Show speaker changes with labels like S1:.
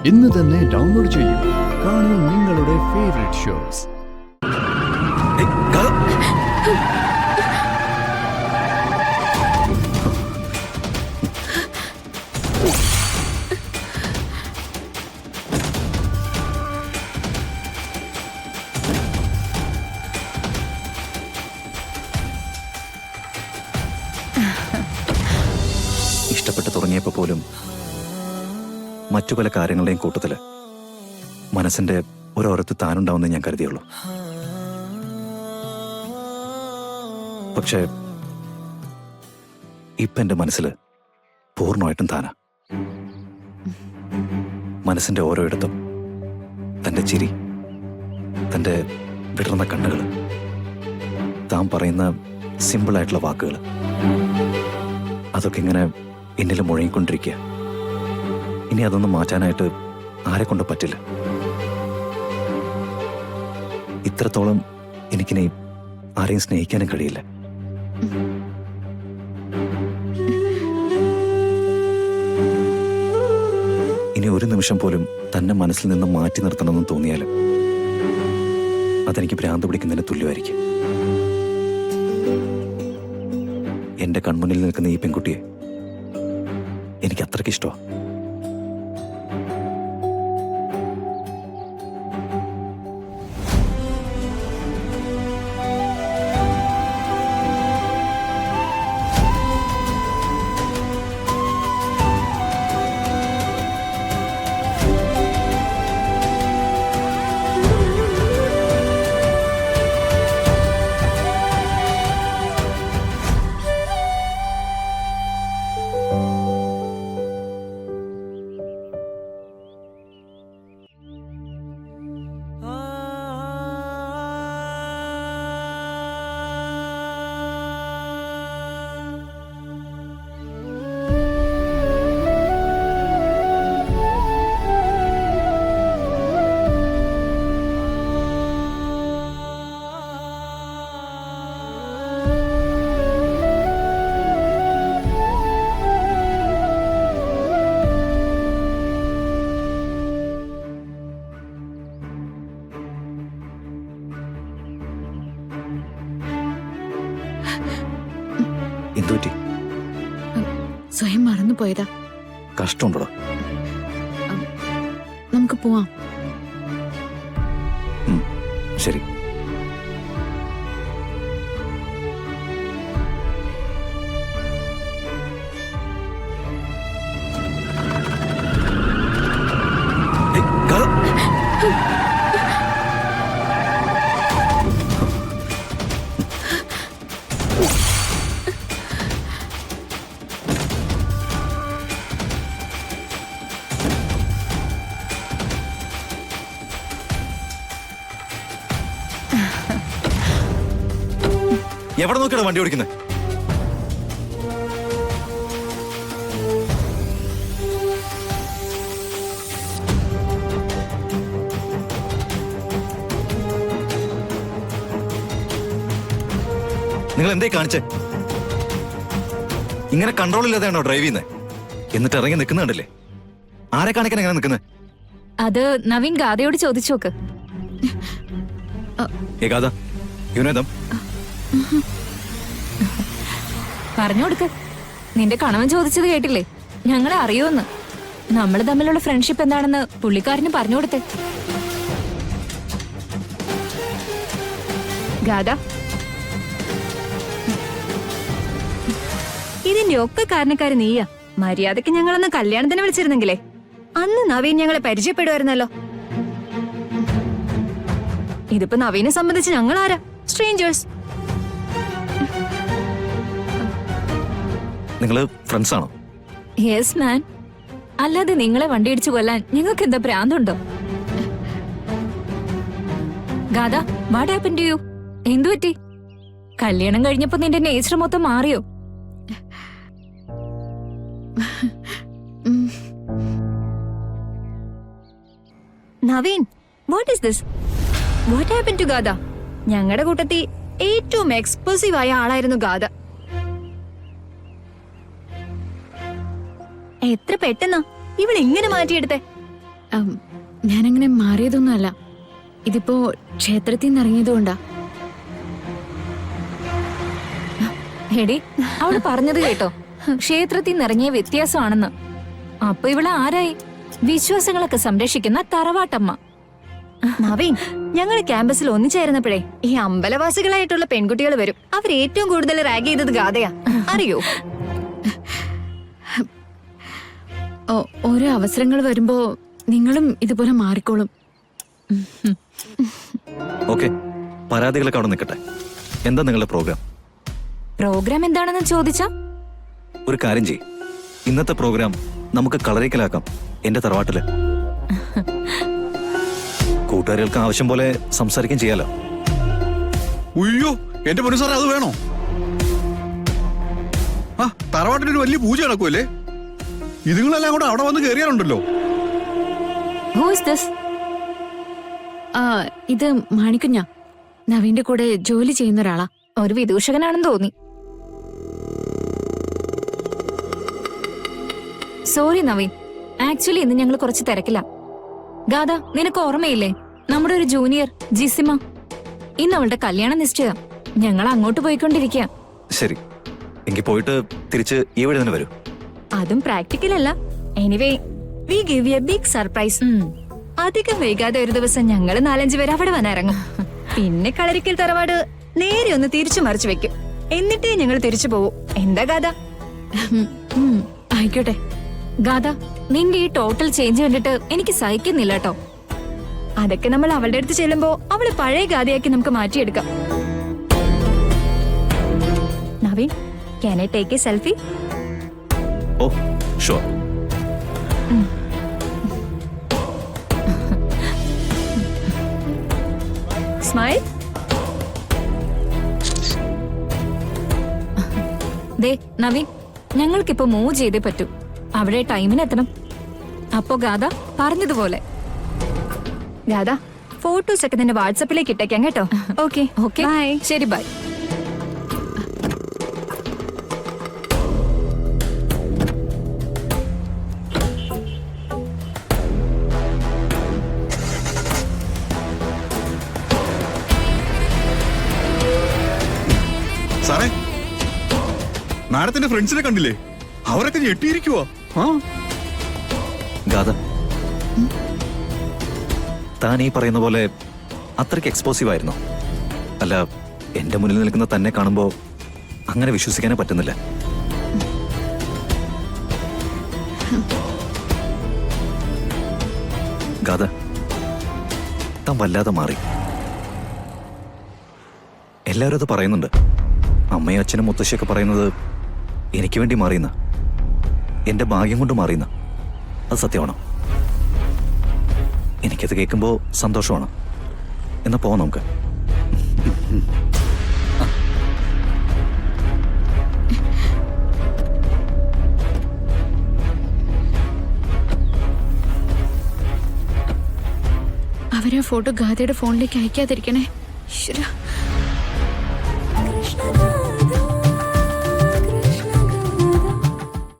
S1: ഇന്ന് തന്നെ ഡൗൺലോഡ് ചെയ്യൂ. കാണൂ നിങ്ങളുടെ ഫേവറേറ്റ് ഷോസ്.
S2: ഇഷ്ടപ്പെട്ട് തുടങ്ങിയപ്പോൾ പോലും മറ്റു പല കാര്യങ്ങളുടെയും കൂട്ടത്തില് മനസ്സിന്റെ ഒരോരത്ത് താനുണ്ടാവുന്നേ ഞാൻ കരുതിയുള്ളൂ. പക്ഷേ ഇപ്പൊ എന്റെ മനസ്സില് പൂർണ്ണമായിട്ടും താനാ. മനസ്സിന്റെ ഓരോ ഇടത്തും തന്റെ ചിരി, തന്റെ വിടർന്ന കണ്ണുകൾ, താൻ പറയുന്ന സിമ്പിളായിട്ടുള്ള വാക്കുകൾ, അതൊക്കെ ഇങ്ങനെ എന്നിൽ മുഴങ്ങിക്കൊണ്ടിരിക്കുക. ഇനി അതൊന്നും മാറ്റാനായിട്ട് ആരെ കൊണ്ട് പറ്റില്ല. ഇത്രത്തോളം എനിക്കിനി ആരെയും സ്നേഹിക്കാനും കഴിയില്ല. ഇനി ഒരു നിമിഷം പോലും തന്നെ മനസ്സിൽ നിന്ന് മാറ്റി നിർത്തണമെന്ന് തോന്നിയാലും അതെനിക്ക് ഭ്രാന്ത് പിടിക്കുന്നതിന് തുല്യമായിരിക്കും. എന്റെ കൺമുന്നിൽ നിൽക്കുന്ന ഈ പെൺകുട്ടിയെ എനിക്ക് അത്രയ്ക്ക് ഇഷ്ടമാണ്. എന്തുപറ്റി?
S3: സ്വയം മറന്നു പോയതാ.
S2: കഷ്ടമുണ്ടോ?
S3: നമുക്ക് പോവാം.
S2: ശരി. എവിടെ നോക്കിയാണ് വണ്ടി ഓടിക്കുന്നത്? നിങ്ങൾ എന്തേ കാണിച്ചേ? ഇങ്ങനെ കൺട്രോൾ ഇല്ലാതെയാണോ ഡ്രൈവ് ചെയ്യുന്നത്? എന്നിട്ട് ഇറങ്ങി നിൽക്കുന്നുണ്ടല്ലേ? ആരെ കാണിക്കാൻ എങ്ങനെ നിൽക്കുന്നത്?
S3: അത് നവീൻ ഗാഥയോട് ചോദിച്ചു നോക്ക്.
S2: ഗാഥ, യുനേതം
S3: പറഞ്ഞു കൊടുക്ക്. നിന്റെ കണവൻ ചോദിച്ചത് കേട്ടില്ലേ? ഞങ്ങളെ അറിയുമെന്ന്. നമ്മൾ തമ്മിലുള്ള ഫ്രണ്ട്ഷിപ്പ് എന്താണെന്ന് പുള്ളിക്കാരന് പറഞ്ഞു കൊടുത്തേ. ഗാഥ, ഇതിന്റെ ഒക്കെ കാരണക്കാര് നീയാ. മര്യാദക്ക് ഞങ്ങളന്ന് കല്യാണത്തിന് വിളിച്ചിരുന്നെങ്കിലേ അന്ന് നവീൻ ഞങ്ങളെ പരിചയപ്പെടുമായിരുന്നല്ലോ. ഇതിപ്പോ നവീനെ സംബന്ധിച്ച് ഞങ്ങൾ ആരാ? സ്ട്രേഞ്ചേഴ്സ്.
S2: നിങ്ങള് ഫ്രണ്ട്സ് ആണോ?
S3: Yes man. അല്ലാതെ നിങ്ങളെ വണ്ടി ഇടിച്ചു കൊല്ലാൻ നിങ്ങൾക്ക് എന്താ ഭ്രാന്തുണ്ടോ? Gatha, what happen to you? എന്തു പറ്റി? കല്യാണം കഴിഞ്ഞപ്പോ നിന്റെ നേച്ചർ മൊത്തം മാറിയോ? Naveen, what is this? What happen to Gatha? ഞങ്ങളുടെ കൂട്ടത്തിൽ ഏറ്റവും എക്സ്പ്ലോസീവ് ആയ ആളായിരുന്നു ഗാഥ. എത്ര പെട്ടെന്നാ ഇവൾ ഇങ്ങനെ മാറ്റിയെടുത്തേ.
S4: ഞാനങ്ങനെ മാറിയതൊന്നുമല്ല. ഇതിപ്പോ ക്ഷേത്രത്തിൽ നിന്ന് ഇറങ്ങിയതുകൊണ്ടാ.
S3: എടി അവള് പറഞ്ഞത് കേട്ടോ, ക്ഷേത്രത്തിൽ നിന്ന് ഇറങ്ങിയ വ്യത്യാസമാണെന്ന്. അപ്പൊ ഇവളെ ആരായി? വിശ്വാസങ്ങളൊക്കെ സംരക്ഷിക്കുന്ന തറവാട്ടമ്മ.
S5: നവീൻ, ഞങ്ങൾ ക്യാമ്പസിൽ ഒന്നിച്ചായിരുന്നപ്പോഴേ ഈ അമ്പലവാസികളായിട്ടുള്ള പെൺകുട്ടികൾ വരും. അവർ ഏറ്റവും കൂടുതൽ റാഗ് ചെയ്തത് ഗാഥയാ, അറിയോ?
S4: ഓരോ അവസരങ്ങൾ വരുമ്പോ നിങ്ങളും ഇതുപോലെ മാറിക്കോളും.
S2: ഓക്കെ, പരാതികളൊക്കെ അവിടെ നിൽക്കട്ടെ. എന്താ നിങ്ങളുടെ പ്രോഗ്രാം?
S3: പ്രോഗ്രാം എന്താണെന്ന് ചോദിച്ചാ
S2: ഒരു കാര്യം ചെയ്യ്, ഇന്നത്തെ പ്രോഗ്രാം നമുക്ക് കളറിക്കലാക്കാം എന്റെ തറവാട്ടില്. കൂട്ടുകാരികൾക്ക് ആവശ്യം പോലെ സംസാരിക്കാൻ ചെയ്യാലോ.
S1: ഉയ്യോ, എന്റെ പൊന്നു സാറേ, അത് വേണോ? ആ, തറവാട്ടിനൊരു വലിയ പൂജ നടക്കുമല്ലേ? ഇതുങ്ങളെല്ലാം കൂടെ അവിടെ വന്ന് കയറിയാലുണ്ടല്ലോ.
S3: Who is this?
S4: ഇത് മാണിക്കുഞ്ഞ, നവീന്റെ കൂടെ ജോലി ചെയ്യുന്ന ഒരാളാ.
S3: ഒരു വിദൂഷകനാണെന്ന് തോന്നി. സോറി നവീൻ, ആക്ച്വലി ഇന്ന് ഞങ്ങൾ കുറച്ച് തിരക്കില്ല. ഗാഥ, നിനക്ക് ഓർമ്മയില്ലേ നമ്മുടെ ഒരു ജൂനിയർ ജിസിമ? ഇന്ന് അവളുടെ കല്യാണം നിശ്ചയം. ഞങ്ങൾ അങ്ങോട്ട് പോയിക്കൊണ്ടിരിക്കുക.
S2: ശരി, എങ്കിൽ പോയിട്ട് തിരിച്ച് ഈ വഴി തന്നെ വരൂ.
S5: അതും പ്രാക്ടിക്കൽ അല്ല. Anyway, we give you a big surprise. അധികം വൈകാതെ ഒരു ദിവസം ഞങ്ങൾ 4-5 പേര് അവിടെ വന്നിറങ്ങും. പിന്നെ കളരിക്കൽ തറവാട് നേരെ ഒന്ന് തിരിച്ചു മറിച്ചു വെക്കും. എന്നിട്ടേ ഞങ്ങൾ തിരിച്ചു പോവും. എന്താ ഗാഥ?
S4: ആയിക്കോട്ടെ.
S3: ഗാഥ, നിന്റെ ഈ ടോട്ടൽ ചേഞ്ച് കണ്ടിട്ട് എനിക്ക് സഹിക്കുന്നില്ല കേട്ടോ.
S5: അതൊക്കെ നമ്മൾ അവളുടെ അടുത്ത് ചെല്ലുമ്പോ അവള് പഴയ ഗാഥയാക്കി നമുക്ക് മാറ്റിയെടുക്കാം. Naveen, can I take a selfie?
S2: Oh sure.
S5: Smile.
S3: ദേ നവീൻ, ഞങ്ങൾക്കിപ്പോ മൂവ് ചെയ്തേ പറ്റൂ. അവിടെ ടൈമിന് എത്തണം. അപ്പോ ഗാഥ പറഞ്ഞതുപോലെ.
S5: ഗാഥ, ഫോട്ടോസ് ഒക്കെ നിന്റെ വാട്സാപ്പിലേക്ക് ഇട്ടേക്കാം കേട്ടോ. Okay
S3: okay,
S5: bye.
S3: ശരി, ബൈ.
S1: സാറേ, മാഡത്തിന്റെ ഫ്രണ്ട്സിനെ കണ്ടില്ലേ? അവരൊക്കെ ഞെട്ടിയിരിക്കുവോ?
S2: ഗാഥ, താൻ ഈ പറയുന്ന പോലെ അത്രയ്ക്ക് എക്സ്പോസീവ് ആയിരുന്നു. അല്ല, എന്റെ മുന്നിൽ നിൽക്കുന്ന തന്നെ കാണുമ്പോ അങ്ങനെ വിശ്വസിക്കാനേ പറ്റുന്നില്ല. ഗാഥ, താൻ വല്ലാതെ മാറി. എല്ലാവരും അത് പറയുന്നുണ്ട്. അമ്മയും അച്ഛനും മുത്തശ്ശിയൊക്കെ പറയുന്നത് എനിക്ക് വേണ്ടി മാറിയെന്ന, എന്റെ ഭാഗ്യം കൊണ്ട് മാറിയെന്ന. അത് സത്യമാണോ? എനിക്കത് കേൾക്കുമ്പോൾ സന്തോഷമാണ്. എന്നാ പോവാം നമുക്ക്.
S4: അവരെ ഫോട്ടോ ഗാഥയുടെ ഫോണിലേക്ക് അയക്കാതിരിക്കണേ. ഈശ്വരാ.
S5: കൃഷ്ണ